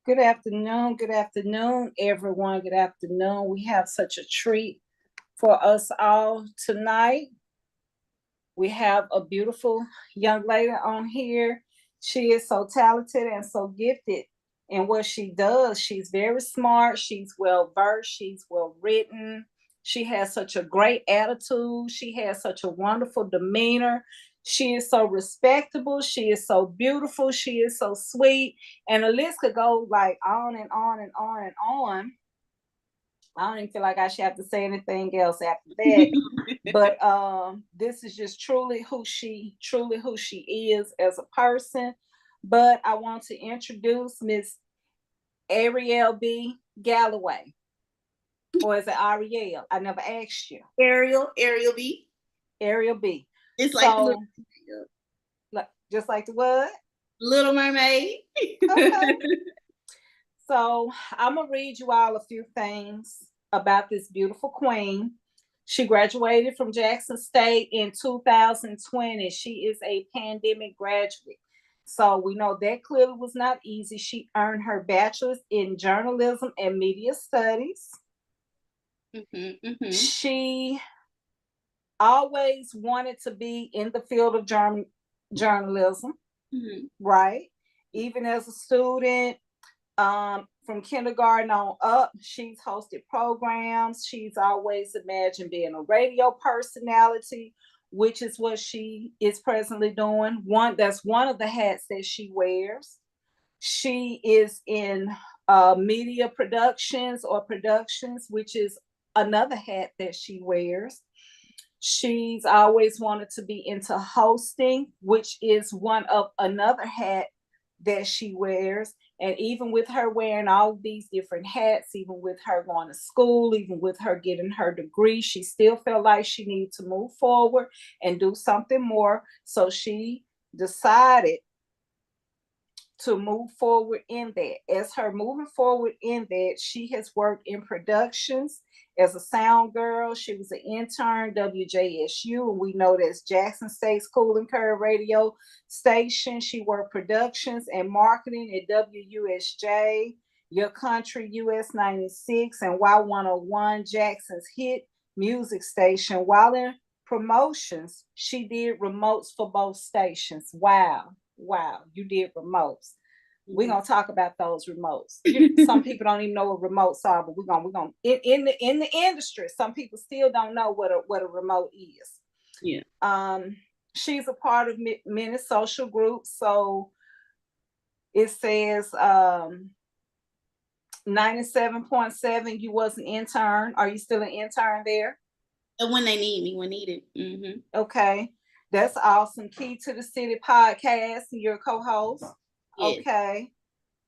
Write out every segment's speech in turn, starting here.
Good afternoon, everyone. Good afternoon. We have such a treat for us all tonight. We have a beautiful young lady on here. She is so talented and so gifted in what she does. She's very smart, she's well versed, she's well written. She has such a great attitude, she has such a wonderful demeanor. She is so respectable, she is so beautiful, she is so sweet, and the list could go like on and on and on and on. I don't even feel like I should have to say anything else after that. But this is just truly who she is as a person. But I want to introduce Miss Ariel B. Galloway, or is it Ariel? I never asked you. Ariel B. Ariel B. It's like the So, just like the what? Little Mermaid. Okay. So I'm gonna read you all a few things about this beautiful queen. She graduated from Jackson State in 2020. She is a pandemic graduate. So we know that clearly was not easy. She earned her bachelor's in journalism and media studies. She always wanted to be in the field of journalism, right? Even as a student, from kindergarten on up, she's hosted programs. She's always imagined being a radio personality, which is what she is presently doing. That's one of the hats that she wears. She is in media productions or productions, which is another hat that she wears. She's always wanted to be into hosting, which is one of another hat that she wears. And even with her wearing all these different hats, even with her going to school, even with her getting her degree, she still felt like she needed to move forward and do something more. So she decided to move forward in that. As her moving forward in that, she has worked in productions as a sound girl. She was an intern WJSU, and we know that's Jackson State School and Curve Radio Station. She worked productions and marketing at WUSJ, Your Country US 96, and Y101, Jackson's hit music station. While in promotions, she did remotes for both stations. Wow, you did remotes. We're gonna talk about those remotes. Some people don't even know what remotes are, but we're gonna in the industry, some people still don't know what a remote is. Yeah. She's a part of many social groups. So it says 97.7, you was an intern. Are you still an intern there? When they need me, when needed. Okay. That's awesome. Key to the City podcast. You're a co-host. Yes. Okay.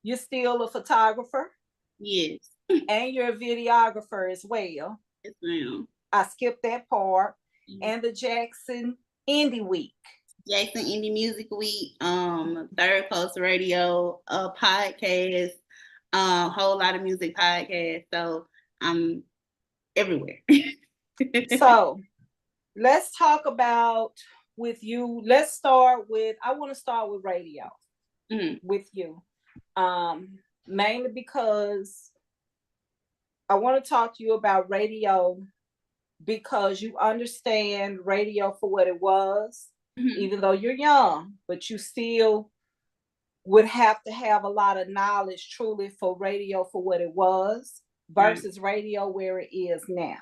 You're still a photographer. Yes. And you're a videographer as well. Yes, ma'am. I skipped that part. And the Jackson Indie Week. Jackson Indie Music Week, Third Coast Radio, podcast, whole lot of music podcasts. So I'm everywhere. So let's talk about with you. I want to start with radio with you. Mainly because I want to talk to you about radio because you understand radio for what it was, even though you're young, but you still would have to have a lot of knowledge truly for radio for what it was versus radio where it is now.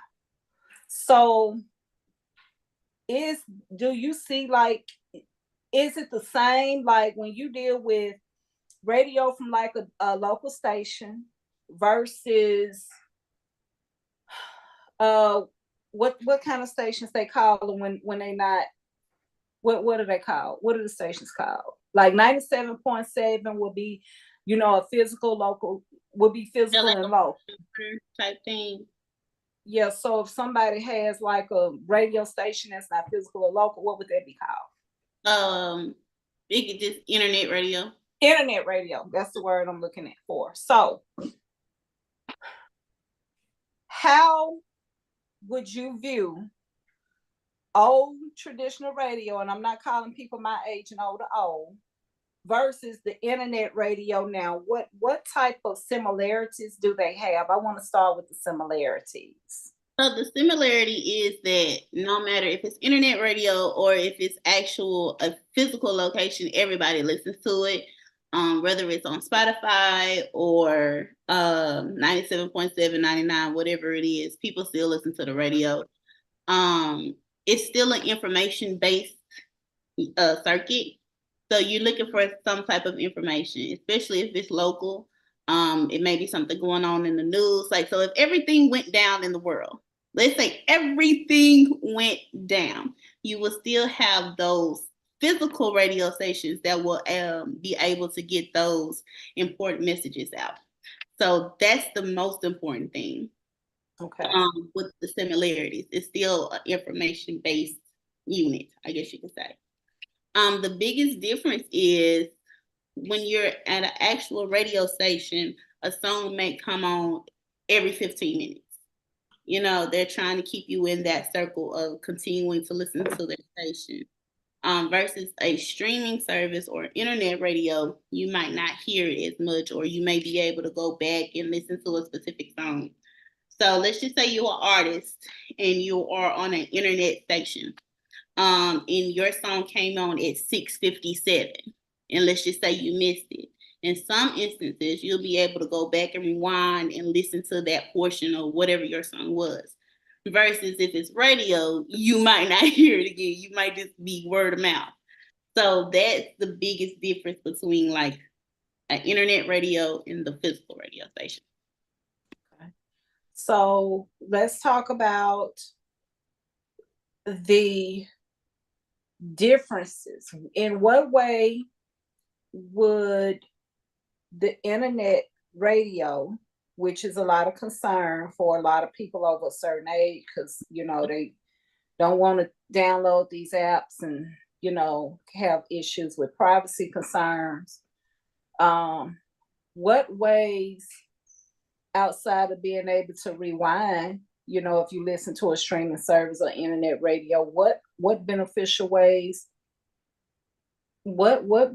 So do you see like, is it the same like when you deal with radio from like a local station versus uh what kind of stations they call them when they not, what are they called? What are the stations called? Like 97.7 will be, a physical local, would be physical like and local type thing. Yeah, so if somebody has like a radio station that's not physical or local, what would that be called? It could just internet radio. Internet radio, that's the word I'm looking at for. So how would you view old traditional radio, and I'm not calling people my age and older old, versus the internet radio now, what type of similarities do they have? I want to start with the similarities. So the similarity is that no matter if it's internet radio or if it's actual a physical location, everybody listens to it. Whether it's on Spotify or 97.7, 99, whatever it is, people still listen to the radio. It's still an information based circuit. So you're looking for some type of information, especially if it's local. It may be something going on in the news. Like, so if everything went down in the world, let's say everything went down, you will still have those physical radio stations that will be able to get those important messages out. So that's the most important thing. Okay. With the similarities, it's still an information based unit, I guess you could say. The biggest difference is when you're at an actual radio station, a song may come on every 15 minutes. You know, they're trying to keep you in that circle of continuing to listen to their station. Versus a streaming service or internet radio, you might not hear it as much, or you may be able to go back and listen to a specific song. So let's just say you're an artist and you are on an internet station. And your song came on at 6:57, and let's just say you missed it. In some instances, you'll be able to go back and rewind and listen to that portion of whatever your song was. Versus if it's radio, you might not hear it again. You might just be word of mouth. So that's the biggest difference between like an internet radio and the physical radio station. Okay. So let's talk about the differences. In what way would the internet radio, which is a lot of concern for a lot of people over a certain age, because they don't want to download these apps and have issues with privacy concerns. What ways outside of being able to rewind, if you listen to a streaming service or internet radio, what beneficial ways, what are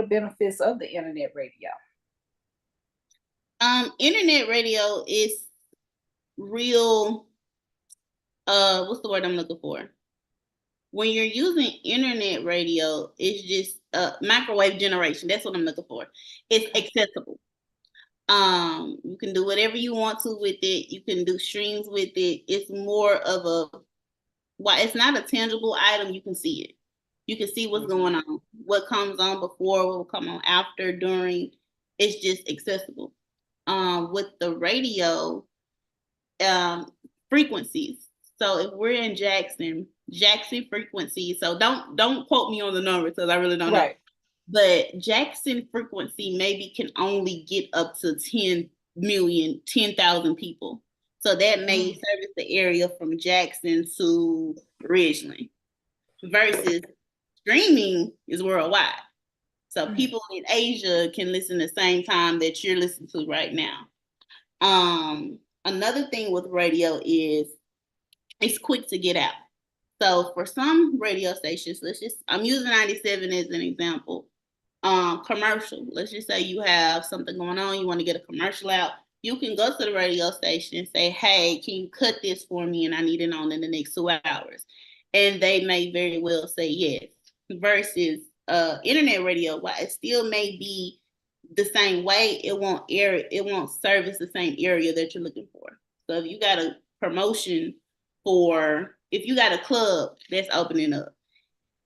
benefits of the internet radio? Internet radio is real, what's the word I'm looking for? When you're using internet radio, it's just microwave generation. That's what I'm looking for. It's accessible. You can do whatever you want to with it. You can do streams with it. It's more of it's not a tangible item. You can see it. You can see what's going on, what comes on before, what will come on after, during. It's just accessible. With the radio, frequencies. So if we're in Jackson frequency. So don't quote me on the number because I really don't know. But Jackson frequency maybe can only get up to 10,000 people. So that may service the area from Jackson to Ridgeland. Versus streaming is worldwide. So people in Asia can listen the same time that you're listening to right now. Another thing with radio is it's quick to get out. So for some radio stations, I'm using 97 as an example. Commercial. Let's just say you have something going on, you want to get a commercial out. You can go to the radio station and say, hey, can you cut this for me? And I need it on in the next 2 hours. And they may very well say yes. Versus internet radio, while it still may be the same way, it won't service the same area that you're looking for. So if you got a promotion if you got a club that's opening up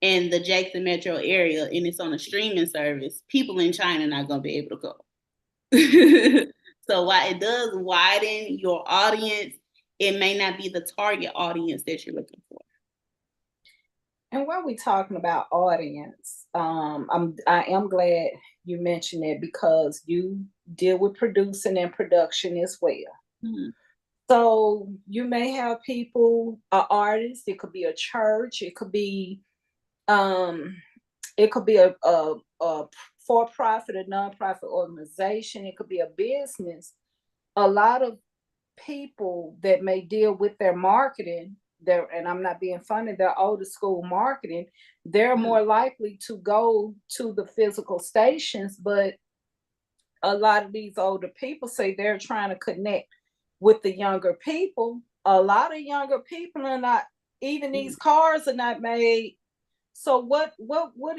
in the Jackson metro area and it's on a streaming service, people in China are not going to be able to go. So while it does widen your audience, it may not be the target audience that you're looking for. And while we're talking about audience, I am glad you mentioned it because you deal with producing and production as well. Mm-hmm. So you may have people, artists. It could be a church. It could be a for-profit or non-profit organization. It could be a business. A lot of people that may deal with their marketing and I'm not being funny, they're older school marketing, they're more likely to go to the physical stations. But a lot of these older people say they're trying to connect with the younger people. A lot of younger people are not, even these cars are not made. So what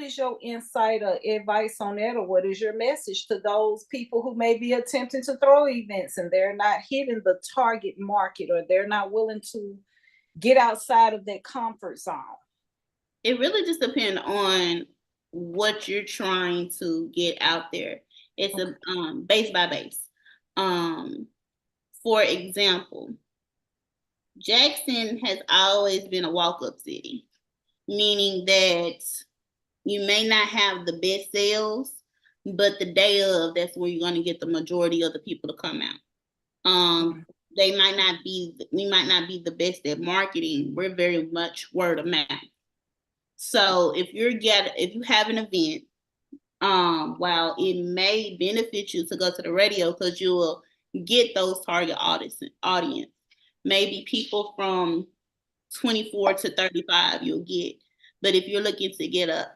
is your insight or advice on that, or what is your message to those people who may be attempting to throw events and they're not hitting the target market, or they're not willing to get outside of that comfort zone? It really just depends on what you're trying to get out there. It's a base by base. For example, Jackson has always been a walk-up city, meaning that you may not have the best sales, but the day of, that's where you're going to get the majority of the people to come out. We might not be the best at marketing. We're very much word of mouth. So if you have an event, while it may benefit you to go to the radio because you will get those target audience, maybe people from 24 to 35 you'll get. But if you're looking to get a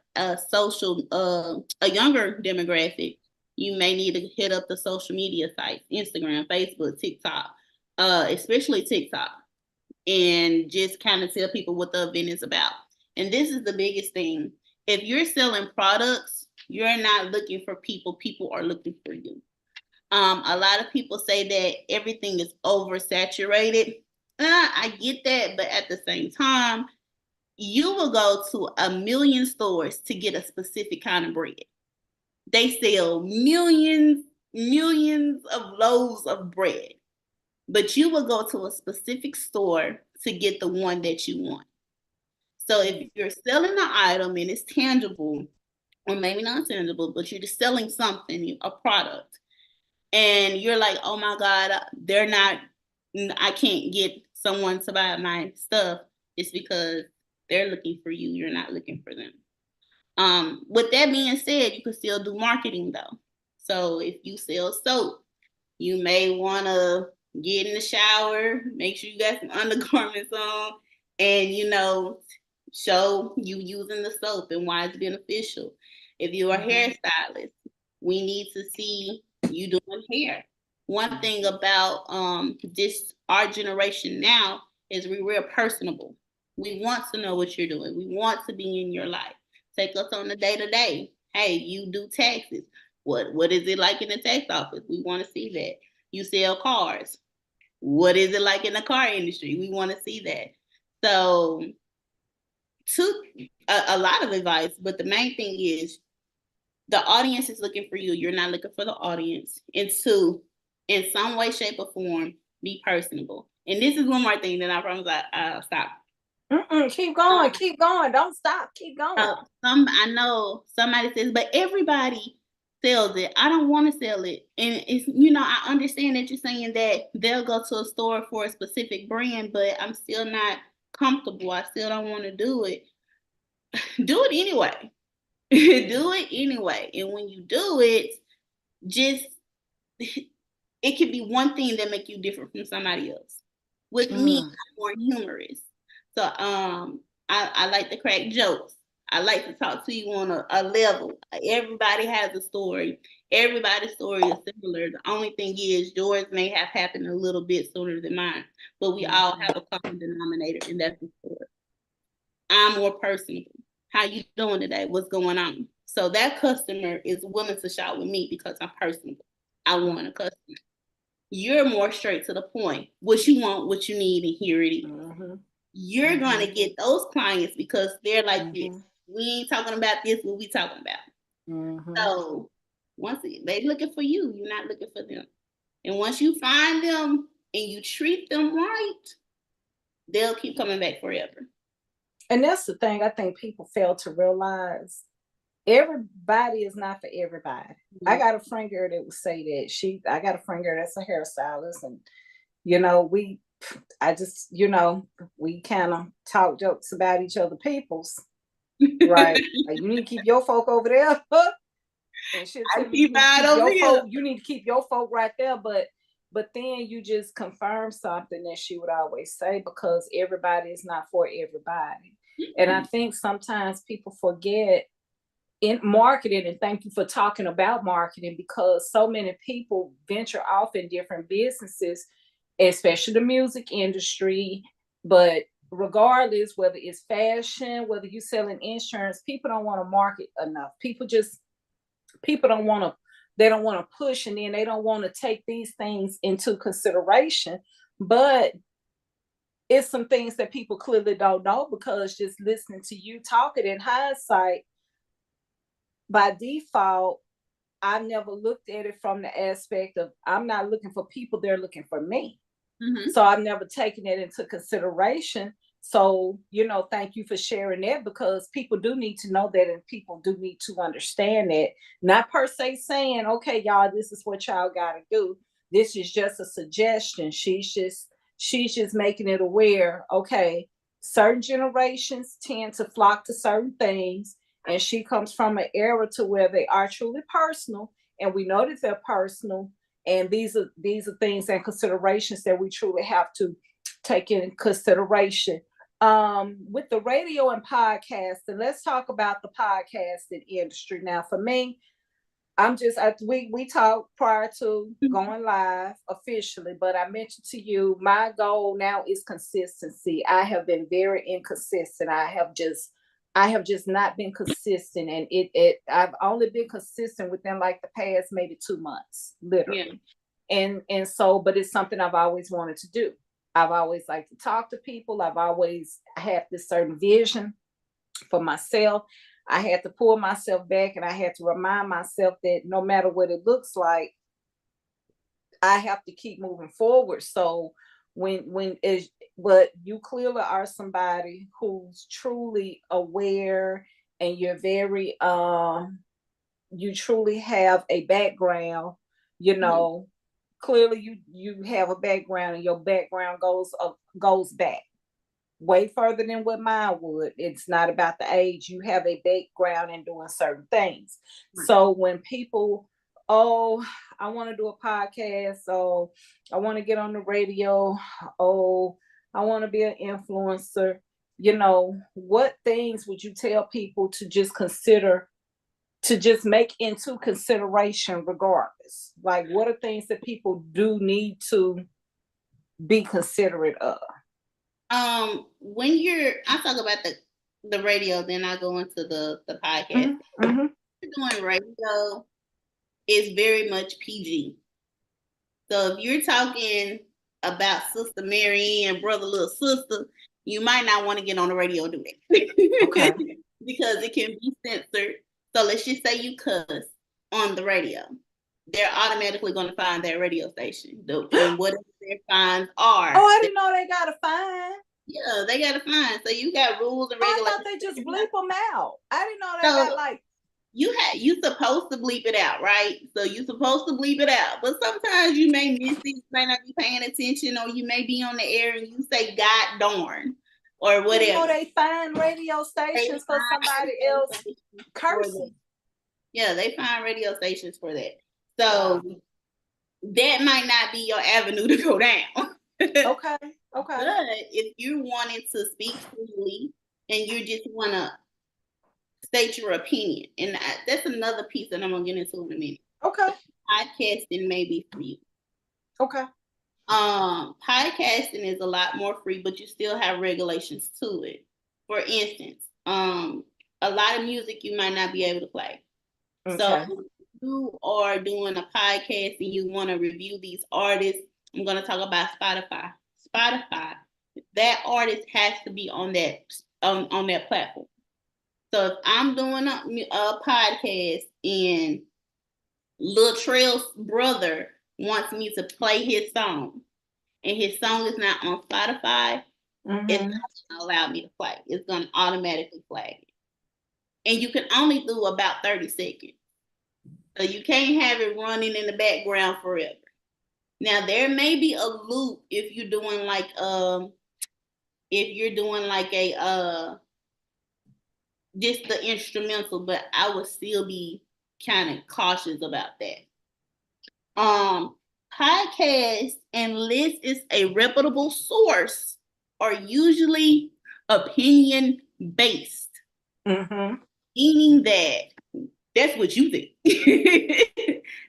younger demographic, you may need to hit up the social media sites, Instagram, Facebook, TikTok, especially TikTok, and just kind of tell people what the event is about. And this is the biggest thing. If you're selling products, you're not looking for people. People are looking for you. A lot of people say that everything is oversaturated. I get that, but at the same time, you will go to a million stores to get a specific kind of bread. They sell millions of loaves of bread, but you will go to a specific store to get the one that you want. So if you're selling an item and it's tangible, or maybe not tangible, but you're just selling something, a product, and you're like, oh my God, I can't get someone to buy my stuff, it's because they're looking for you. You're not looking for them. With that being said, you can still do marketing though. So if you sell soap, you may want to get in the shower, make sure you got some undergarments on, and show you using the soap and why it's beneficial. If you're a hairstylist, we need to see you doing hair. One thing about this our generation now is we're real personable. We want to know what you're doing. We want to be in your life. Take us on the day-to-day. Hey, you do taxes. What is it like in the tax office? We want to see that. You sell cars. What is it like in the car industry? We want to see that. So took a lot of advice, but the main thing is the audience is looking for you. You're not looking for the audience. And two, in some way, shape, or form, be personable. And this is one more thing that I promise I'll stop. Keep going, keep going. Don't stop. Keep going. I know somebody says, but everybody sells it. I don't want to sell it. And it's, I understand that you're saying that they'll go to a store for a specific brand, but I'm still not comfortable. I still don't want to do it. Do it anyway. Do it anyway. And when you do it, it could be one thing that make you different from somebody else. With me, I'm more humorous. So I like to crack jokes. I like to talk to you on a level. Everybody has a story. Everybody's story is similar. The only thing is yours may have happened a little bit sooner than mine, but we all have a common denominator, and that's the story. I'm more personable. How you doing today? What's going on? So that customer is willing to shop with me because I'm personable. I want a customer. You're more straight to the point. What you want, what you need, and here it is. You're going to get those clients because they're like this. We ain't talking about this, what we talking about. So once they looking for you, you're not looking for them. And once you find them and you treat them right, they'll keep coming back forever. And that's the thing I think people fail to realize. Everybody is not for everybody. I got a friend girl that would say that I got a friend girl that's a hairstylist, and we kind of talk jokes about each other peoples, right? Like, you need to keep your folk over there. And shit, you need to keep your folk right there. But but then you just confirm something that she would always say, because everybody is not for everybody. And I think sometimes people forget in marketing, and thank you for talking about marketing, because so many people venture off in different businesses, especially the music industry. But regardless, whether it's fashion, whether you're selling insurance, people don't want to market enough. People don't want to, they don't want to push, and then they don't want to take these things into consideration. But it's some things that people clearly don't know, because just listening to you talking in hindsight, by default, I never looked at it from the aspect of, I'm not looking for people, they're looking for me. Mm-hmm. So I've never taken it into consideration. So, thank you for sharing that, because people do need to know that, and people do need to understand that. Not per se saying, okay, y'all, this is what y'all got to do. This is just a suggestion. She's just making it aware. Okay, certain generations tend to flock to certain things, and she comes from an era to where they are truly personal, and we know that they're personal. And these are things and considerations that we truly have to take in consideration. With the radio and podcasting, let's talk about the podcasting industry. Now, for me, we talked prior to going live officially, but I mentioned to you, my goal now is consistency. I have been very inconsistent. I have just not been consistent, and I've only been consistent within like the past maybe 2 months, literally. Yeah. And so, but it's something I've always wanted to do. I've always liked to talk to people. I've always had this certain vision for myself. I had to pull myself back, and I had to remind myself that no matter what it looks like, I have to keep moving forward. So but you clearly are somebody who's truly aware, and you're very you truly have a background, clearly you have a background, and your background goes back way further than what mine would. It's not about the age. You have a background in doing certain things. Right. So when people, oh, I want to do a podcast, oh, I want to get on the radio, oh, I want to be an influencer, what things would you tell people to just consider, to just make into consideration regardless? Like, what are things that people do need to be considerate of? When I talk about the radio, then I go into the podcast. Mm-hmm. Doing radio is very much PG. So if you're talking about Sister Mary and Brother Little Sister, you might not want to get on the radio and do that. Okay. Because it can be censored. So let's just say you cuss on the radio. They're automatically going to find that radio station. And whatever their fines are. Oh, I didn't know they got a fine. Yeah, they got a fine. So you got rules and regulations. I thought they just bleep them out. I didn't know they got like. You supposed to bleep it out, right? So you supposed to bleep it out. But sometimes you may miss it, you may not be paying attention, or you may be on the air and you say God darn or whatever. They find radio stations for somebody else cursing. Yeah, they find radio stations for that. So that might not be your avenue to go down. Okay. But if you're wanting to speak freely and you just want to state your opinion, and that's another piece that I'm going to get into in a minute. Okay. Podcasting may be for you. Okay. Podcasting is a lot more free, but you still have regulations to it. For instance, a lot of music you might not be able to play. Okay. So if you are doing a podcast and you want to review these artists, I'm going to talk about Spotify. That artist has to be on that platform. So if I'm doing a podcast and Lil Trail's brother wants me to play his song, and his song is not on Spotify, it's not going to allow me to play. It's going to automatically flag it. And you can only do about 30 seconds. So you can't have it running in the background forever. Now there may be a loop if you're doing like a just the instrumental, but I would still be kind of cautious about that. Podcasts, unless it's a reputable source, are usually opinion based, meaning that that's what you think.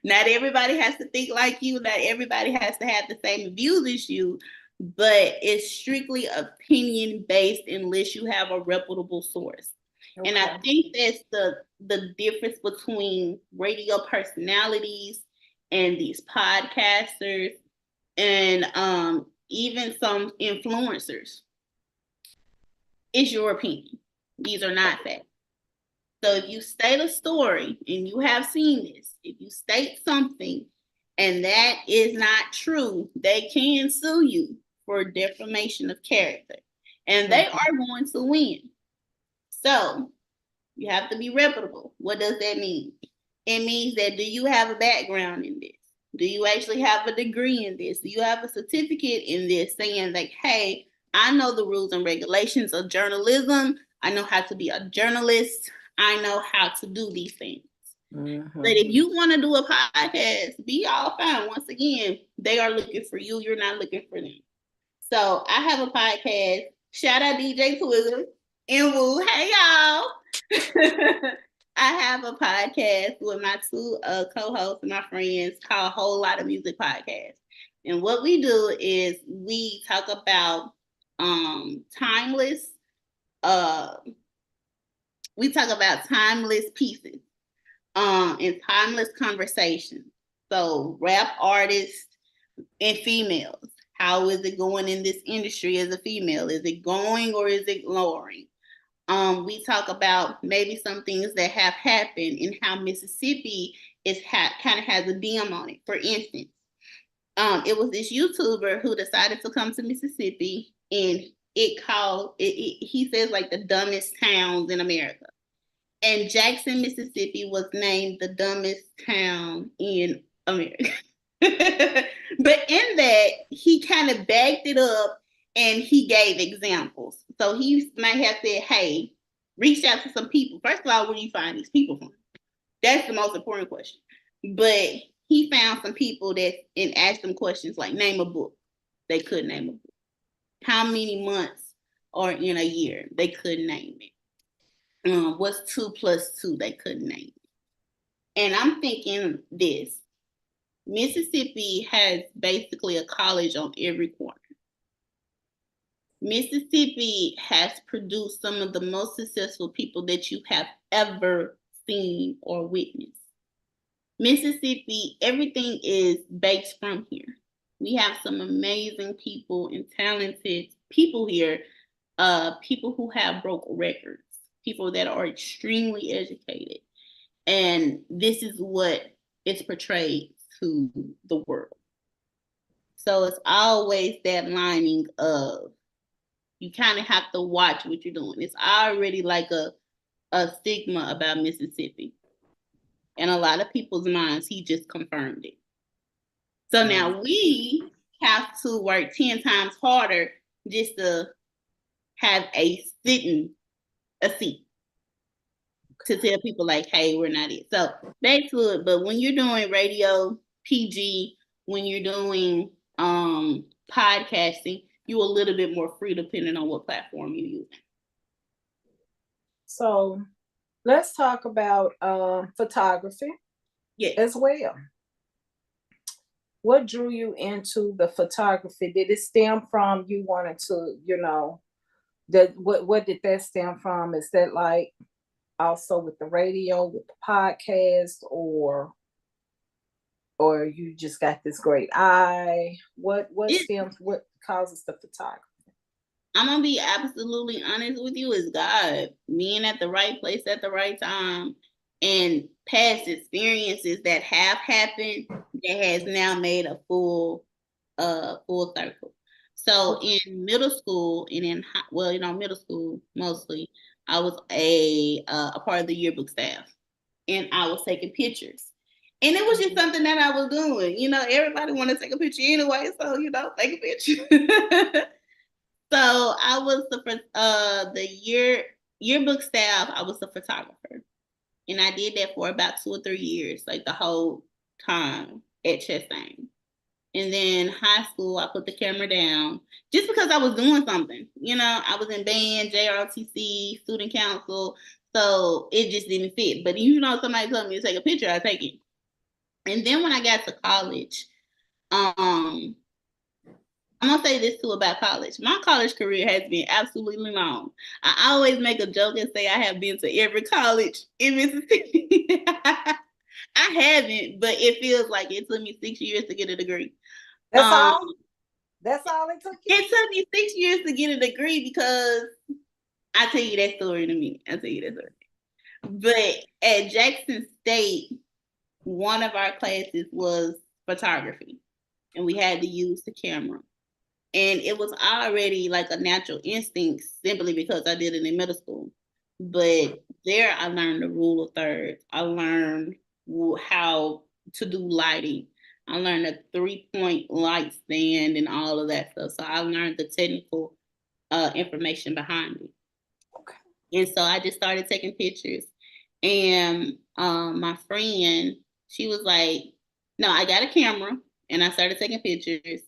Not everybody has to think like you. Not everybody has to have the same views as you, but it's strictly opinion based unless you have a reputable source. Okay. And I think that's the difference between radio personalities and these podcasters and even some influencers. It's your opinion. These are not facts. So if you state a story and you have seen this, if you state something and that is not true, they can sue you for defamation of character. And they are going to win. So you have to be reputable. What does that mean? It means that do you have a background in this? Do you actually have a degree in this? Do you have a certificate in this saying like, hey, I know the rules and regulations of journalism. I know how to be a journalist. I know how to do these things. But if you want to do a podcast, be all fine. Once again, they are looking for you. You're not looking for them. So I have a podcast. Shout out DJ Twizzler and Woo. Hey, y'all. I have a podcast with my two co-hosts and my friends called Whole Lot of Music Podcast. And what we do is we talk about timeless pieces and timeless conversations. So rap artists and females. How is it going in this industry as a female? Is it going or is it lowering? We talk about maybe some things that have happened and how Mississippi kind of has a dim on it. For instance, it was this YouTuber who decided to come to Mississippi, and he says like the dumbest towns in America. And Jackson, Mississippi was named the dumbest town in America. But in that, he kind of backed it up and he gave examples. So he might have said, hey, reach out to some people. First of all, where do you find these people from? That's the most important question. But he found some people and asked them questions like, name a book. They couldn't name a book. How many months are in a year? They couldn't name it. What's 2 + 2? They couldn't name it. And I'm thinking this. Mississippi has basically a college on every corner. Mississippi has produced some of the most successful people that you have ever seen or witnessed. Mississippi, everything is based from here. We have some amazing people and talented people here, people who have broke records, people that are extremely educated. And this is what is portrayed to the world. So it's always that lining of you kind of have to watch what you're doing. It's already like a stigma about Mississippi. And a lot of people's minds, he just confirmed it. So now we have to work 10 times harder just to have a seat to tell people like, hey, we're not it. So back to it. But when you're doing radio, PG, when you're doing podcasting, you're a little bit more free depending on what platform you use. So let's talk about photography as well. What drew you into the photography? Did it stem from you wanting to, what did that stem from? Is that like also with the radio, with the podcast, or you just got this great eye? What causes the photography? I'm gonna be absolutely honest with you, is God, being at the right place at the right time, and past experiences that have happened that has now made a full circle. So in middle school and middle school mostly, I was a part of the yearbook staff, and I was taking pictures. And it was just something that I was doing. Everybody want to take a picture anyway, so take a picture. So I was the yearbook staff. I was the photographer, and I did that for about 2 or 3 years, like the whole time at Chastain. And then high school, I put the camera down just because I was doing something. You know, I was in band, JROTC, student council, so it just didn't fit. But you know, somebody told me to take a picture, I take it. And then when I got to college, I'm gonna say this too about college. My college career has been absolutely long. I always make a joke and say I have been to every college in Mississippi. I haven't, but it feels like it took me 6 years to get a degree. That's all. That's all it took you. It took me 6 years to get a degree because I'll tell you that story in a minute. I'll tell you that story. But at Jackson State, one of our classes was photography, and we had to use the camera. And it was already like a natural instinct simply because I did it in middle school. But there I learned the rule of thirds. I learned how to do lighting. I learned a 3-point light stand and all of that stuff. So I learned the technical information behind it. Okay. And so I just started taking pictures. And my friend, she was like, no, I got a camera. And I started taking pictures.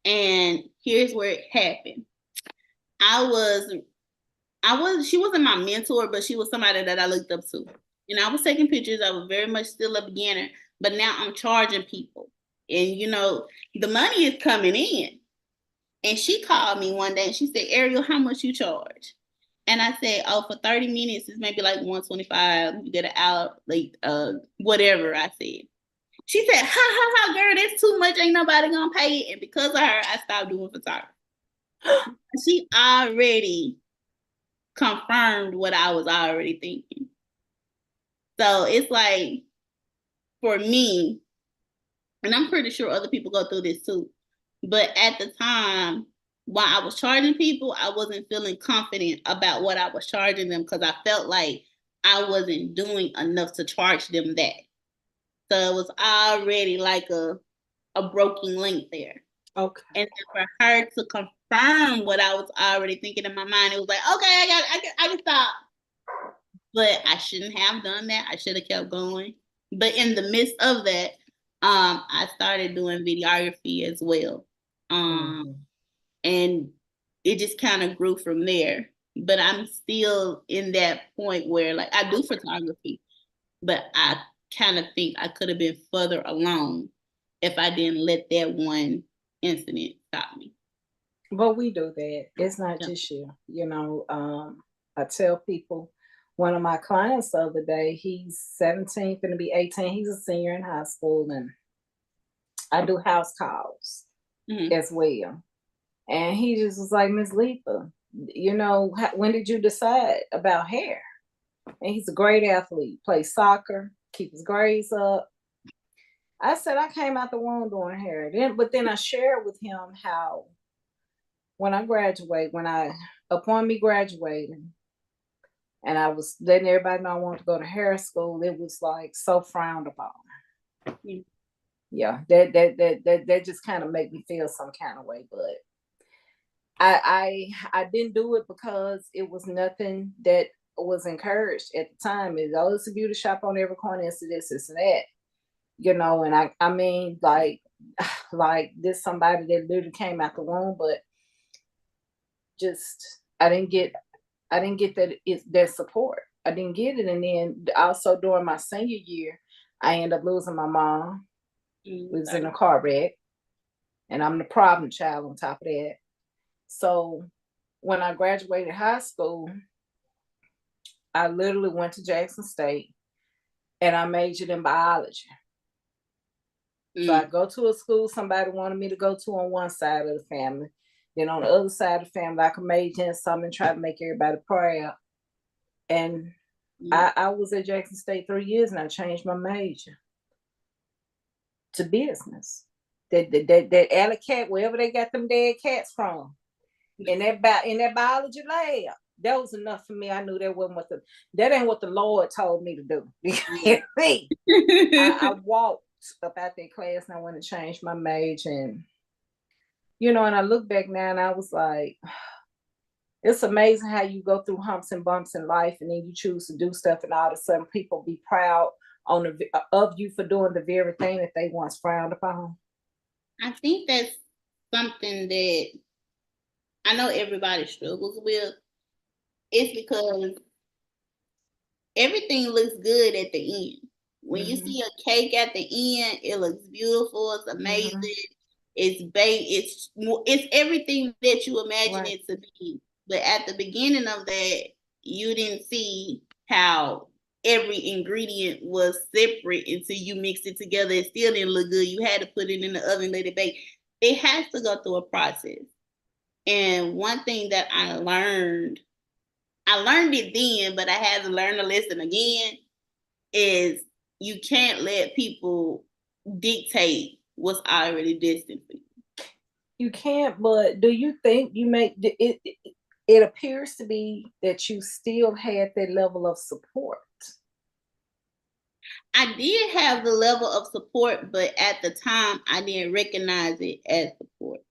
And here's where it happened. She wasn't my mentor, but she was somebody that I looked up to. And I was taking pictures. I was very much still a beginner, but now I'm charging people. And, you know, the money is coming in. And she called me one day and she said, Ariel, how much you charge? And I said, oh, for 30 minutes, it's maybe like $125. You get it out, like whatever I said. She said, ha, girl, that's too much. Ain't nobody gonna pay it. And because of her, I stopped doing photography. She already confirmed what I was already thinking. So it's like, for me, and I'm pretty sure other people go through this too, but at the time, while I was charging people, I wasn't feeling confident about what I was charging them because I felt like I wasn't doing enough to charge them that. So it was already like a broken link there. Okay. And for her to confirm what I was already thinking in my mind, it was like, okay, I can stop. But I shouldn't have done that. I should have kept going. But in the midst of that, I started doing videography as well. And it just kind of grew from there. But I'm still in that point where like I do photography, but I kind of think I could have been further along if I didn't let that one incident stop me. But we do that. It's not just you. You know, I tell people, one of my clients the other day, he's 17, going to be 18. He's a senior in high school, and I do house calls as well. And he just was like, Miss Letha, you know, when did you decide about hair? And he's a great athlete, plays soccer, keep his grades up. I said, I came out the womb doing hair. But then I shared with him how when I graduate, upon me graduating, and I was letting everybody know I wanted to go to hair school, it was like so frowned upon. Yeah, that just kind of made me feel some kind of way. But I didn't do it because it was nothing that was encouraged at the time. It's a beauty shop on every corner, it's this and that. You know, and I mean, like this somebody that literally came out the womb, but just I didn't get that support. I didn't get it. And then also during my senior year, I ended up losing my mom. We was in a car wreck, and I'm the problem child on top of that. So when I graduated high school, I literally went to Jackson State and I majored in biology. So I go to a school somebody wanted me to go to on one side of the family. Then on the other side of the family, I could major in something and try to make everybody proud. And I was at Jackson State 3 years and I changed my major to business. That alley cat, wherever they got them dead cats from, in that biology lab, that was enough for me. I knew that ain't what the Lord told me to do. I walked up out that class and I went and changed my major, and you know, and I look back now and I was like, it's amazing how you go through humps and bumps in life and then you choose to do stuff and all of a sudden people be proud of you for doing the very thing that they once frowned upon. I think that's something that I know everybody struggles with. It's because everything looks good at the end. When you see a cake at the end, it looks beautiful. It's amazing. It's baked. It's everything that you imagine it to be. But at the beginning of that, you didn't see how every ingredient was separate until you mixed it together. It still didn't look good. You had to put it in the oven, let it bake. It has to go through a process. And one thing that I learned it then, but I had to learn the lesson again, is you can't let people dictate what's already destined for you. You can't, but do you think you make it? It appears to be that you still had that level of support. I did have the level of support, but at the time I didn't recognize it as support.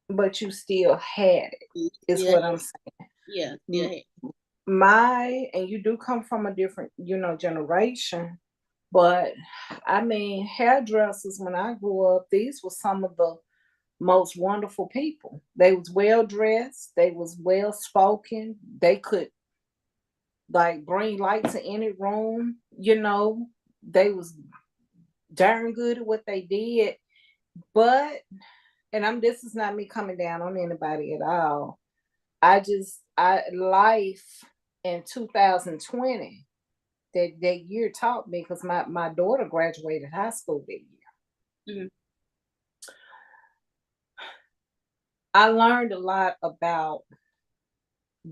But you still had it, is what I'm saying. Yeah, still had it. And you do come from a different, generation, but I mean, hairdressers, when I grew up, these were some of the most wonderful people. They was well dressed, they was well spoken, they could like bring light to any room, they was darn good at what they did. But this is not me coming down on anybody at all. Life in 2020, that year taught me, because my daughter graduated high school that year. I learned a lot about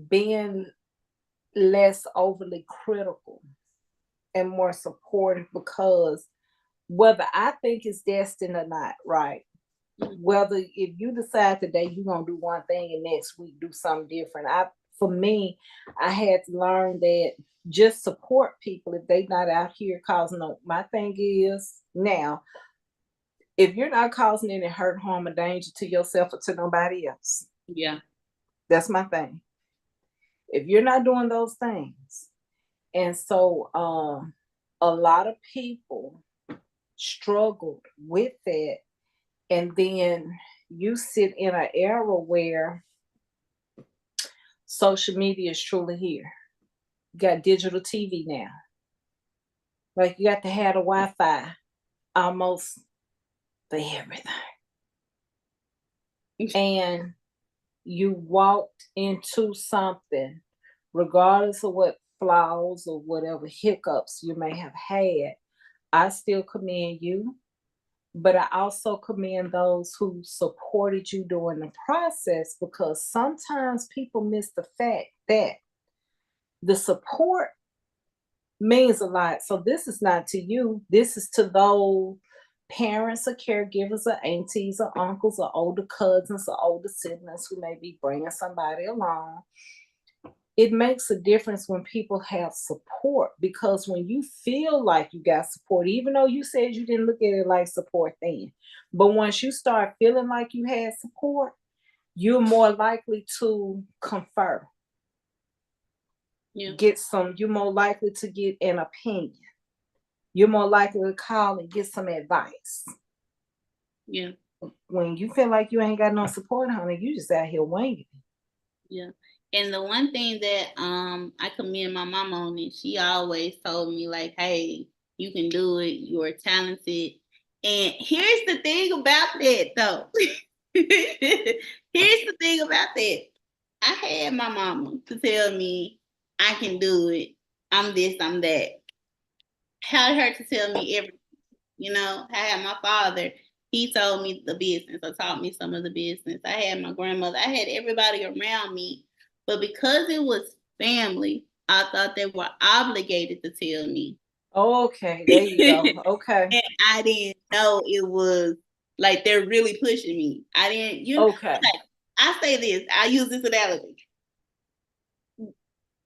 being less overly critical and more supportive, because whether I think it's destined or not, right? Whether if you decide today you're gonna do one thing and next week do something different, for me, I had to learn that just support people if they're not out here causing no. My thing is now, if you're not causing any hurt, harm, or danger to yourself or to nobody else, that's my thing. If you're not doing those things, and so a lot of people struggled with that. And then you sit in an era where social media is truly here. You got digital TV now. Like, you got to have the Wi-Fi almost for everything. And you walked into something, regardless of what flaws or whatever hiccups you may have had, I still commend you. But I also commend those who supported you during the process, because sometimes people miss the fact that the support means a lot. So this is not to you. This is to those parents or caregivers or aunties or uncles or older cousins or older siblings who may be bringing somebody along. It makes a difference when people have support, because when you feel like you got support, even though you said you didn't look at it like support then, but once you start feeling like you had support, you're more likely to confer. You're more likely to get an opinion. You're more likely to call and get some advice. Yeah. When you feel like you ain't got no support, honey, you just out here winging. Yeah. And the one thing that I commend my mom on it, she always told me, like, hey, you can do it. You're talented. And here's the thing about that, though. Here's the thing about that. I had my mama to tell me I can do it. I'm this, I'm that. Had her to tell me everything. I had my father. He told me the business or taught me some of the business. I had my grandmother. I had everybody around me. But because it was family, I thought they were obligated to tell me. Okay, there you go. Okay. And I didn't know it was like they're really pushing me. I didn't, okay. Like, I say this, I use this analogy.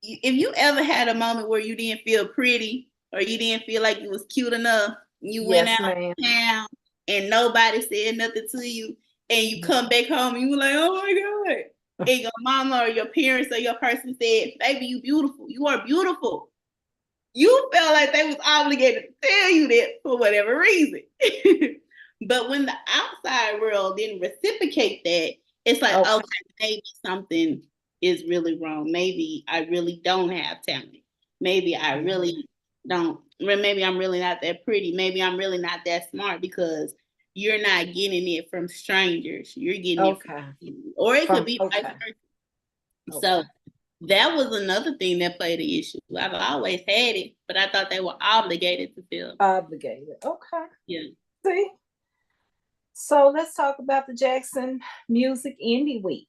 If you ever had a moment where you didn't feel pretty or you didn't feel like you was cute enough, you went out of town and nobody said nothing to you, and you come back home and you were like, oh my God. And your mama or your parents or your person said, baby, you beautiful. You are beautiful. You felt like they was obligated to tell you that for whatever reason. But when the outside world didn't reciprocate that, it's like, okay, maybe something is really wrong. Maybe I really don't have talent. Maybe I really don't. Maybe I'm really not that pretty. Maybe I'm really not that smart, because you're not getting it from strangers. You're getting it from, or it could be vice versa. So that was another thing that played an issue. I've always had it, but I thought they were obligated to film. Obligated. Okay. Yeah. See? So let's talk about the Jackson Music Indie Week.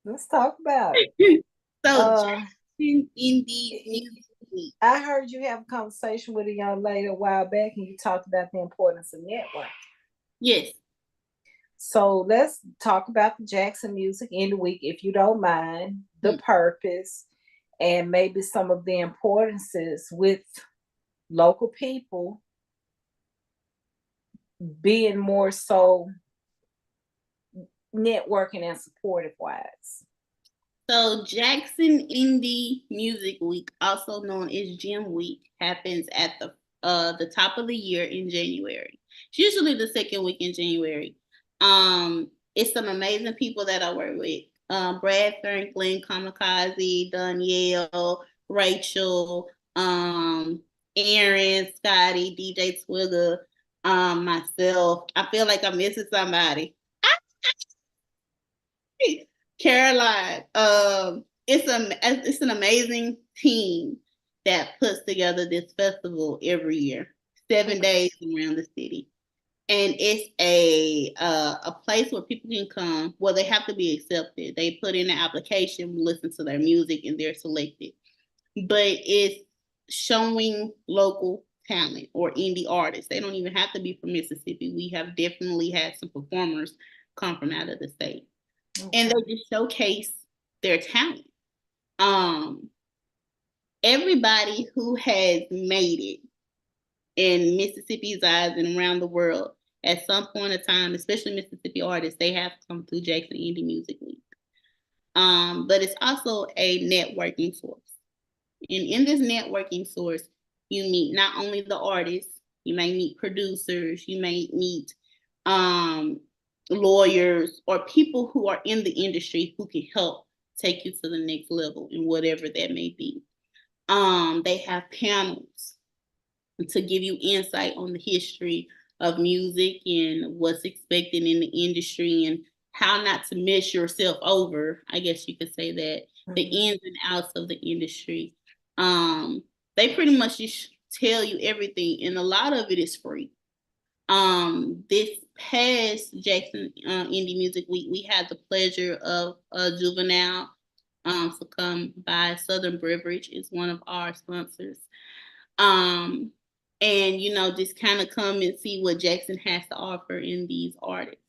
Let's talk about it. So Jackson Indie Music Week. I heard you have a conversation with a young lady a while back, and you talked about the importance of networking. Yes. So let's talk about the Jackson Music Indie Week, if you don't mind, the purpose, and maybe some of the importances with local people being more so networking and supportive wise. So Jackson Indie Music Week, also known as Gym Week, happens at the top of the year in January. It's usually the second week in January. It's some amazing people that I work with. Brad Franklin, Kamikaze, Danielle, Rachel, Aaron, Scotty, DJ Twigger, myself. I feel like I'm missing somebody. Caroline. It's an amazing team that puts together this festival every year, 7 days around the city. And it's a place where people can come. Well, they have to be accepted. They put in an application, listen to their music, and they're selected. But it's showing local talent or indie artists. They don't even have to be from Mississippi. We have definitely had some performers come from out of the state. And they just showcase their talent. Everybody who has made it in Mississippi's eyes and around the world at some point in time, especially Mississippi artists, they have come through Jackson Indie Music Week. But it's also a networking source. And in this networking source, you meet not only the artists, you may meet producers, you may meet lawyers or people who are in the industry who can help take you to the next level in whatever that may be. They have panels to give you insight on the history of music and what's expected in the industry and how not to mess yourself over. I guess you could say that. The ins and outs of the industry. They pretty much just tell you everything, and a lot of it is free. This past Jackson Indie Music Week, we had the pleasure of Juvenile to come by. Southern Beverage is one of our sponsors. And just kind of come and see what Jackson has to offer in these artists.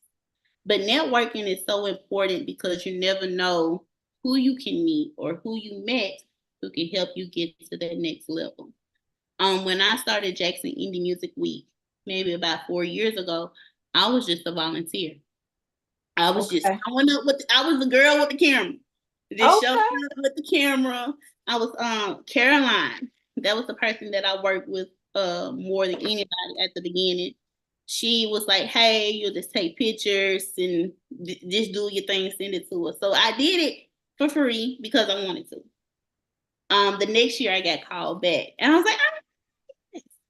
But networking is so important because you never know who you can meet or who you met who can help you get to that next level. When I started Jackson Indie Music Week, maybe about 4 years ago, I was just a volunteer. I was just showing up I was the girl with the camera. Just showing up with the camera. I was Caroline. That was the person that I worked with more than anybody at the beginning. She was like, hey, you'll just take pictures and just do your thing, send it to us. So I did it for free because I wanted to. The next year I got called back and I was like,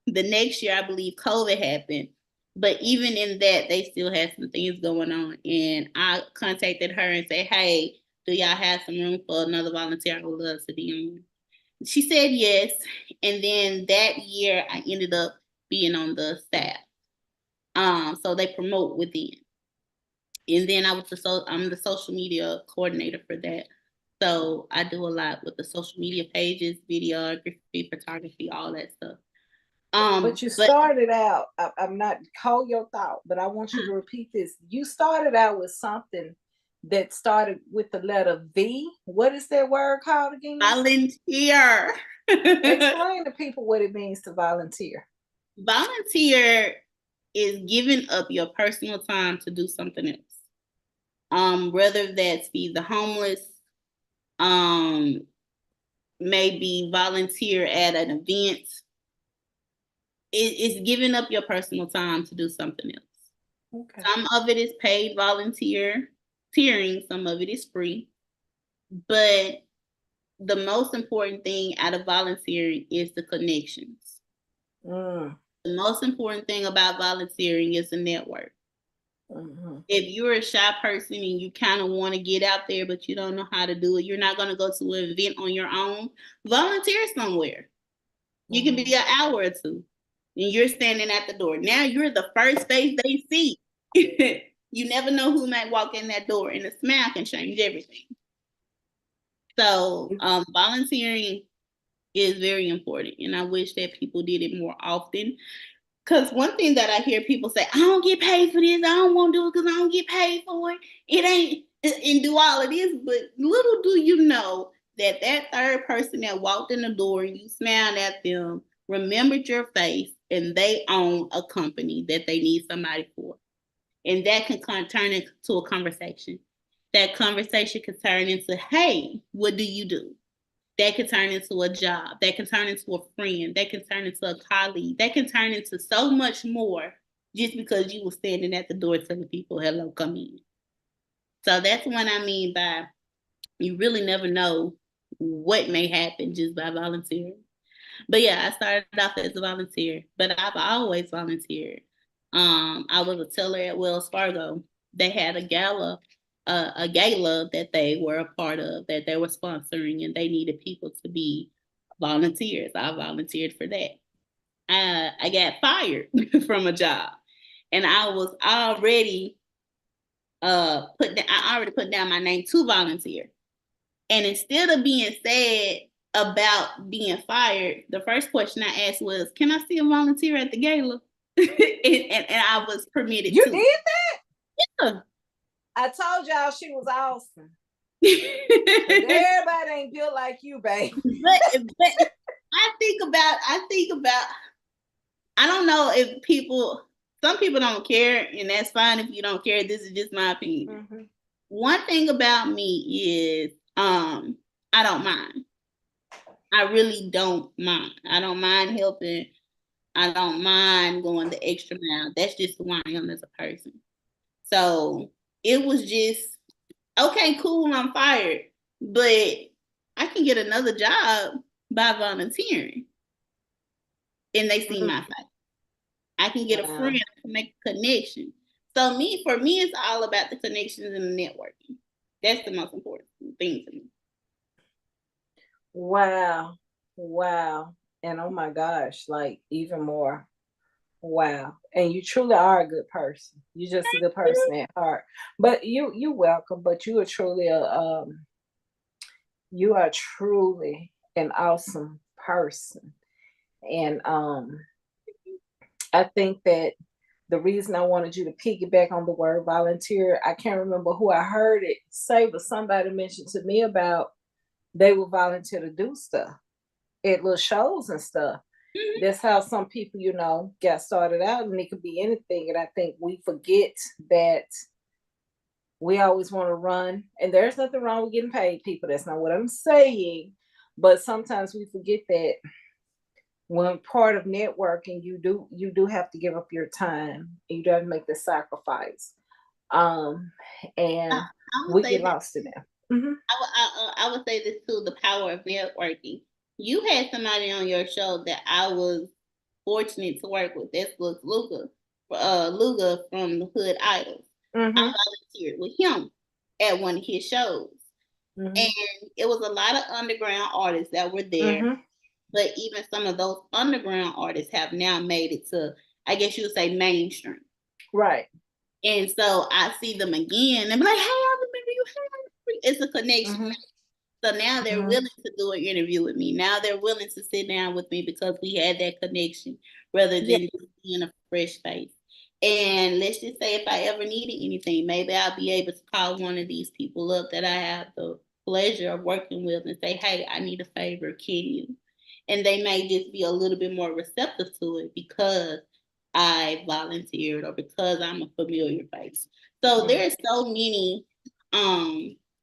the next year I believe COVID happened. But even in that, they still had some things going on. And I contacted her and said, hey, do y'all have some room for another volunteer? I would love to be on. She said yes. And then that year I ended up being on the staff. So they promote within. And then I'm the social media coordinator for that. So I do a lot with the social media pages, videography, photography, all that stuff. But you started out, I'm not, hold your thought, but I want you to repeat this. You started out with something that started with the letter V. What is that word called again? Volunteer. Explain to people what it means to volunteer. Volunteer is giving up your personal time to do something else. Whether that's feed the homeless, maybe volunteer at an event, it's giving up your personal time to do something else. Okay. Some of it is paid volunteering, some of it is free. But the most important thing out of volunteering is the connections. The most important thing about volunteering is the network. If you're a shy person and you kind of want to get out there, but you don't know how to do it, you're not going to go to an event on your own. Volunteer somewhere. You can be an hour or two, and you're standing at the door. Now you're the first face they see. You never know who might walk in that door, and a smile can change everything. So volunteering is very important, and I wish that people did it more often. Because one thing that I hear people say, I don't get paid for this. I don't want to do it because I don't get paid for it. It ain't, and do all of this. But little do you know that third person that walked in the door and you smiled at them, remembered your face, and they own a company that they need somebody for. And that can turn into a conversation. That conversation can turn into, hey, what do you do? That can turn into a job. That can turn into a friend. That can turn into a colleague. That can turn into so much more just because you were standing at the door telling people, hello, come in. So that's what I mean by you really never know what may happen just by volunteering. But yeah, I started off as a volunteer, but I've always volunteered. I was a teller at Wells Fargo. They had a gala that they were a part of, that they were sponsoring, and they needed people to be volunteers. I volunteered for that. I got fired from a job, and I was already I already put down my name to volunteer. And instead of being sad about being fired, the first question I asked was, "Can I still volunteer at the gala?" and I was permitted you to. You did that? Yeah. I told y'all she was awesome. Everybody ain't built like you, babe. but I think about, I don't know if some people don't care, and that's fine if you don't care. This is just my opinion. One thing about me is I don't mind. I really don't mind. I don't mind helping. I don't mind going the extra mile. That's just who I am as a person. So it was just, okay, cool, I'm fired, but I can get another job by volunteering. And they see my face. I can get a friend to make a connection. So for me, it's all about the connections and the networking. That's the most important thing to me. Wow. And oh my gosh, like even more. Wow. And you truly are a good person. You're just a good person at heart. But you're welcome, but you are truly an awesome person. And I think that the reason I wanted you to piggyback on the word volunteer, I can't remember who I heard it say, but somebody mentioned to me about they would volunteer to do stuff at little shows and stuff. That's how some people, got started out, and it could be anything. And I think we forget that we always want to run, and there's nothing wrong with getting paid, people. That's not what I'm saying. But sometimes we forget that when part of networking, you do have to give up your time. You do have to make the sacrifice. And we get lost in that. I would say this too: the power of networking. You had somebody on your show that I was fortunate to work with. This was Luga from the Hood Idols. I volunteered with him at one of his shows. And it was a lot of underground artists that were there. But even some of those underground artists have now made it to, I guess you would say, mainstream. Right. And so I see them again and be like, hey, I remember you. It's a connection. So now they're willing to do an interview with me. Now they're willing to sit down with me because we had that connection rather than just being a fresh face. And let's just say if I ever needed anything, maybe I'll be able to call one of these people up that I have the pleasure of working with and say, hey, I need a favor, can you? And they may just be a little bit more receptive to it because I volunteered or because I'm a familiar face. So there's so many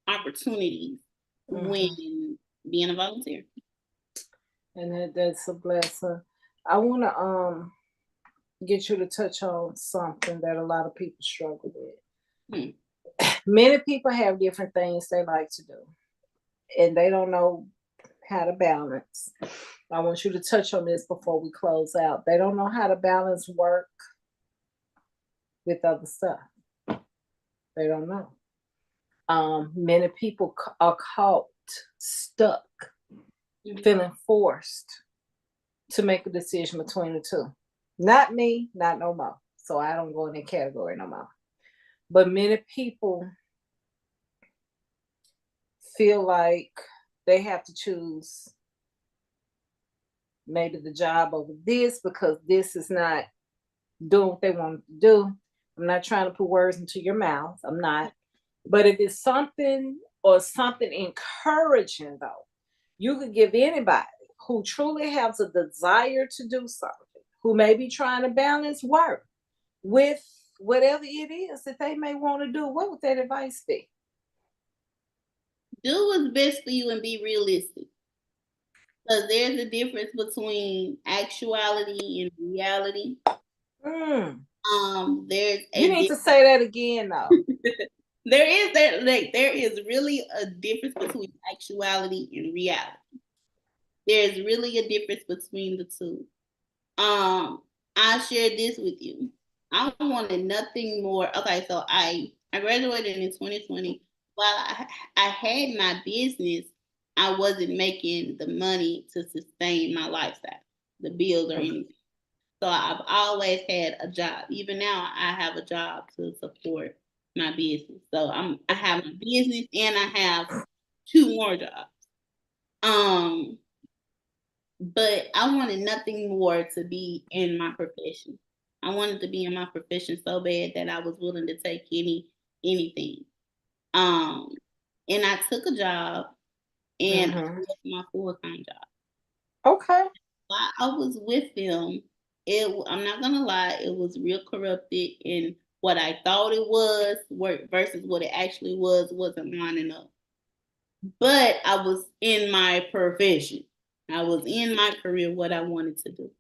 opportunities when being a volunteer. And that's a blessing. I want to get you to touch on something that a lot of people struggle with. Many people have different things they like to do, and they don't know how to balance. I want you to touch on this before we close out. They don't know how to balance work with other stuff. They don't know. Many people are caught stuck, feeling forced to make a decision between the two. Not me, not no more. So I don't go in that category no more. But many people feel like they have to choose maybe the job over this because this is not doing what they want to do. I'm not trying to put words into your mouth. I'm not. But if it's something or something encouraging, though, you could give anybody who truly has a desire to do something, who may be trying to balance work with whatever it is that they may want to do. What would that advice be? Do what's best for you and be realistic. Because there's a difference between actuality and reality. There's you need to say that again, though. there is really a difference between actuality and reality. There's really a difference between the two. I shared this with you. I wanted nothing more. Okay, so I graduated in 2020. While I had my business, I wasn't making the money to sustain my lifestyle, the bills or anything. So I've always had a job. Even now, I have a job to support my business. So I have my business and I have 2 more jobs. But I wanted nothing more to be in my profession. I wanted to be in my profession so bad that I was willing to take anything. And I took a job and I left my full-time job. Okay. While I was with them, I'm not gonna lie, it was real corrupted, and what I thought it was versus what it actually wasn't lining up. But I was in my profession. I was in my career, what I wanted to do.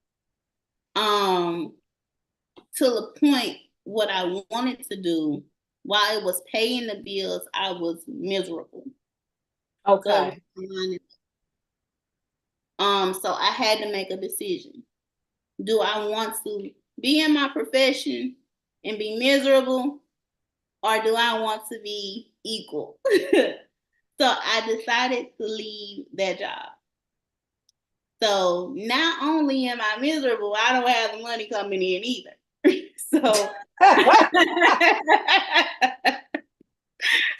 To the point, what I wanted to do, while it was paying the bills, I was miserable. Okay. So I had to make a decision. Do I want to be in my profession and be miserable, or do I want to be equal? So I decided to leave that job. So not only am I miserable, I don't have the money coming in either. So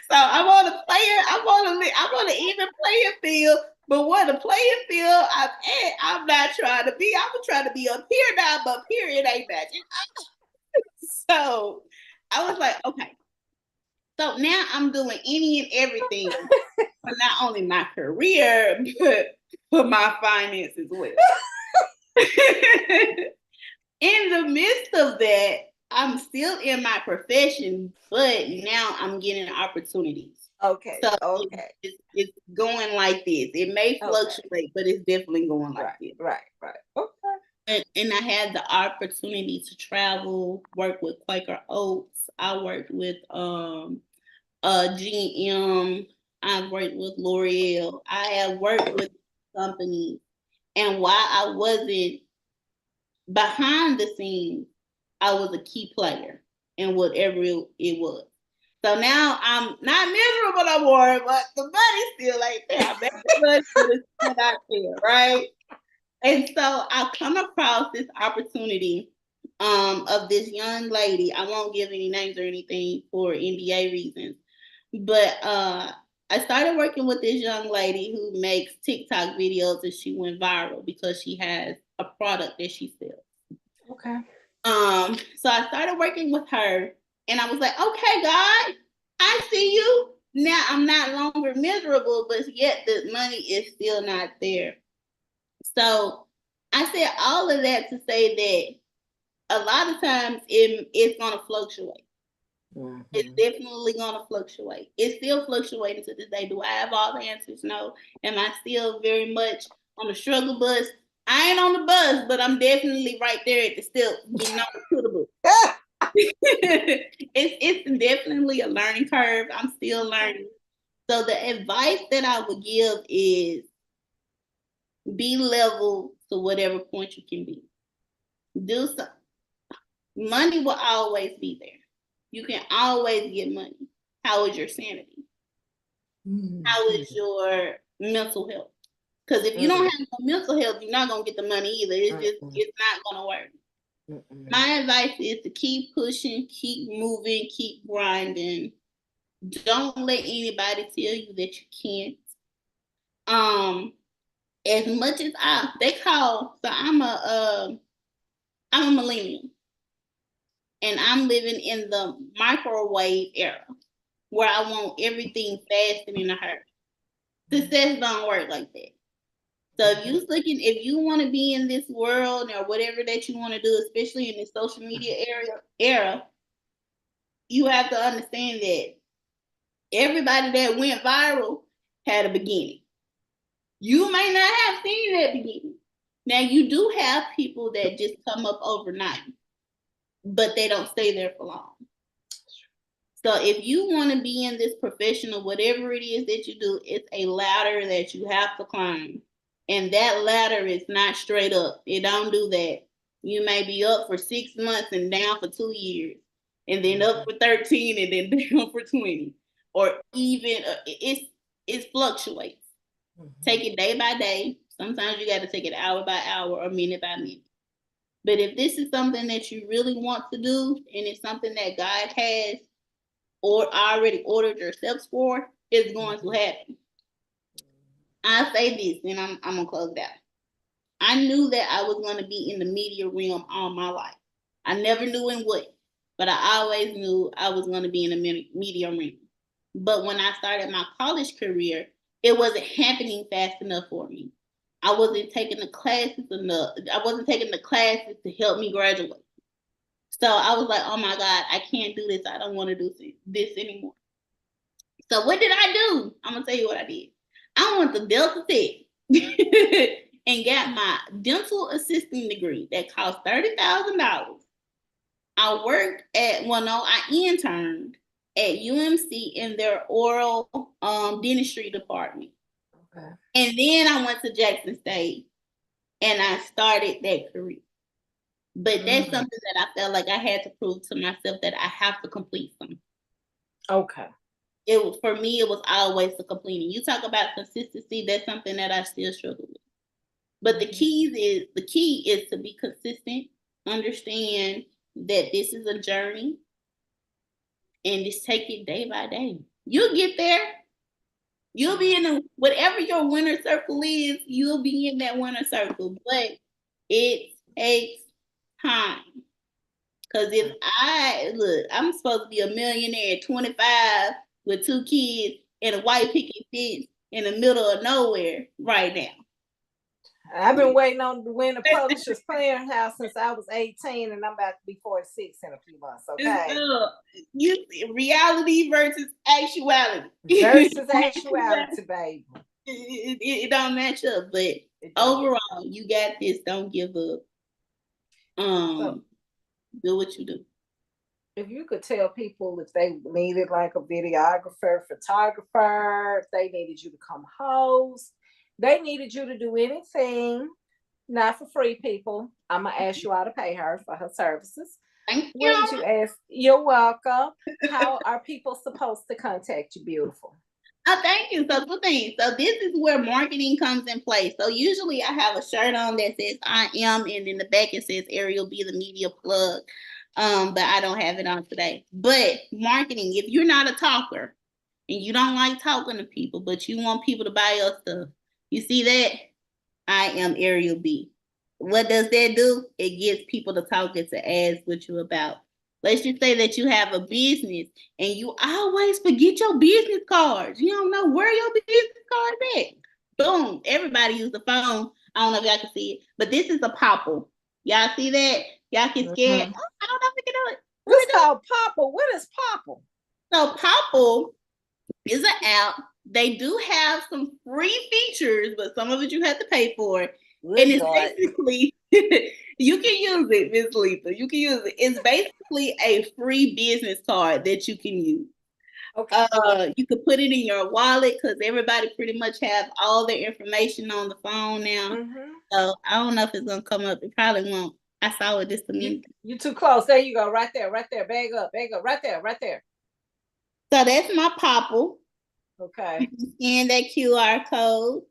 I'm on a player. I'm on an even playing field. But what the playing field I'm at, I'm not trying to be. I'm trying to be up here now, but up here it ain't matching. So I was like, okay. So now I'm doing any and everything for not only my career, but for my finances as well. In the midst of that, I'm still in my profession, but now I'm getting opportunities. Okay. So okay. It's going like this. It may fluctuate, but it's definitely going like this. Right. Okay. And I had the opportunity to travel, work with Quaker Oats. I worked with GM. I've worked with L'Oreal. I have worked with companies. And while I wasn't behind the scenes, I was a key player in whatever it was. So now I'm not miserable no more, but the money still ain't there. I bet the money is still out there, right? And so I come across this opportunity of this young lady. I won't give any names or anything for NDA reasons, but I started working with this young lady who makes TikTok videos, and she went viral because she has a product that she sells. Okay. So I started working with her, and I was like, okay, God, I see you. Now I'm not longer miserable, but yet the money is still not there. So I said all of that to say that a lot of times it's going to fluctuate. Mm-hmm. It's definitely going to fluctuate. It's still fluctuating to this day. Do I have all the answers? No. Am I still very much on the struggle bus? I ain't on the bus, but I'm definitely right there at the step getting on to the bus. It's definitely a learning curve. I'm still learning. So the advice that I would give is be level to whatever point you can be. Do some. Money will always be there. You can always get money. How is your sanity? How is your mental health? Because if you don't have no mental health, you're not gonna get the money either. It's not gonna work. My advice is to keep pushing, keep moving, keep grinding. Don't let anybody tell you that you can't. As much as I'm a millennial, and I'm living in the microwave era where I want everything fast and in a hurry. Success don't work like that. So if you want to be in this world or whatever that you want to do, especially in the social media era, you have to understand that everybody that went viral had a beginning. You may not have seen that beginning. Now you do have people that just come up overnight, but they don't stay there for long. So if you want to be in this profession or whatever it is that you do, it's a ladder that you have to climb. And that ladder is not straight up. It don't do that. You may be up for 6 months and down for 2 years, and then up for 13 and then down for 20. Or even it fluctuates. Take it day by day. Sometimes you got to take it hour by hour or minute by minute. But if this is something that you really want to do, and it's something that God has or already ordered your steps for, it's going to happen. I say this, and I'm gonna close it out. I knew that I was going to be in the media realm all my life. I never knew in what, but I always knew I was going to be in the media realm. But when I started my college career, it wasn't happening fast enough for me. I wasn't taking the classes enough. I wasn't taking the classes to help me graduate. So I was like, oh my God, I can't do this. I don't want to do this anymore. So what did I do? I'm going to tell you what I did. I went to Delta Tech and got my dental assisting degree that cost $30,000. I interned at UMC in their oral dentistry department. Okay. And then I went to Jackson State and I started that career. But that's something that I felt like I had to prove to myself that I have to complete something. Okay. For me, it was always the completing. You talk about consistency, that's something that I still struggle with. But the key is to be consistent, understand that this is a journey, and just take it day by day. You'll get there. You'll be in whatever your winner circle is, you'll be in that winner circle. But it takes time. Because I'm supposed to be a millionaire at 25 with 2 kids and a white picket fence in the middle of nowhere right now. I've been waiting on to win the Publishers Clearinghouse since I was 18, and I'm about to be 46 in a few months. Okay. Reality versus actuality. Versus actuality, baby. It don't match up, but overall, you got this. Don't give up. Do what you do. If you could tell people if they needed like a videographer, photographer, if they needed you to come host, they needed you to do anything, not for free, people. I'm going to ask you all to pay her for her services. Thank you. What would you ask? You're welcome. How are people supposed to contact you, beautiful? Oh, thank you. So 2 things. So this is where marketing comes in place. So usually I have a shirt on that says I am, and in the back it says Ariel be the media plug. But I don't have it on today. But marketing, if you're not a talker and you don't like talking to people, but you want people to buy your stuff, you see that? I am Ariel B. What does that do? It gets people to talk and to ask what you're about. Let's just say that you have a business and you always forget your business cards. You don't know where your business card is at. Boom. Everybody use the phone. I don't know if y'all can see it, but this is a popple. Y'all see that? Y'all can scan. Oh, I don't know if we can do it. What's called Popple? What is Popple? So Popple is an app. They do have some free features, but some of it you have to pay for. And it's God. basically, you can use it, Miss Letha. You can use it. It's basically a free business card that you can use. Okay. You could put it in your wallet because everybody pretty much have all their information on the phone now. Mm-hmm. So I don't know if it's gonna come up. It probably won't. I saw it just a minute. You too close. There you go. Right there. Right there. Bag up. Bag up. Right there. Right there. So that's my popple. Okay. You can scan that QR code,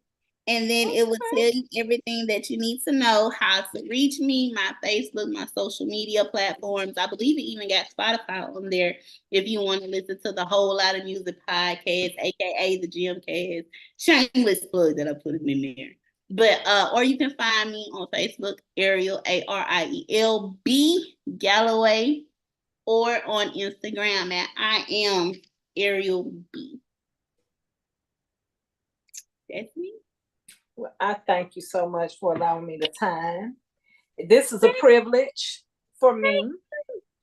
and then it will tell you everything that you need to know, how to reach me, my Facebook, my social media platforms. I believe it even got Spotify on there if you want to listen to the Whole Lot of Music podcast, aka the Gymcast. Shameless plug that I put it in there. But or you can find me on Facebook, Ariel, ARIELB Galloway, or on Instagram at I am Ariel B. That's me. Well, I thank you so much for allowing me the time. This is a privilege for me.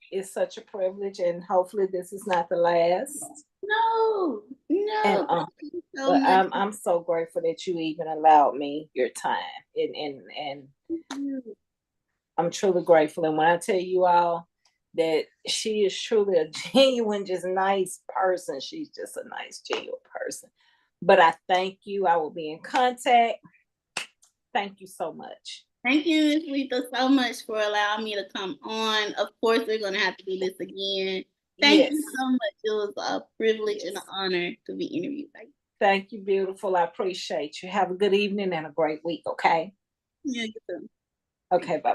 It's such a privilege, and hopefully, this is not the last. No, And no. So but much. I'm so grateful that you even allowed me your time, and I'm truly grateful. And when I tell you all that she is truly a genuine, just nice person, she's just a nice, genuine person. But I thank you. I will be in contact. Thank you so much. Thank you, Ms. Letha, so much for allowing me to come on. Of course, we're going to have to do this again. Thank you so much. It was a privilege and an honor to be interviewed by you. Thank you, beautiful. I appreciate you. Have a good evening and a great week, okay? Yeah, you too. Okay, bye-bye.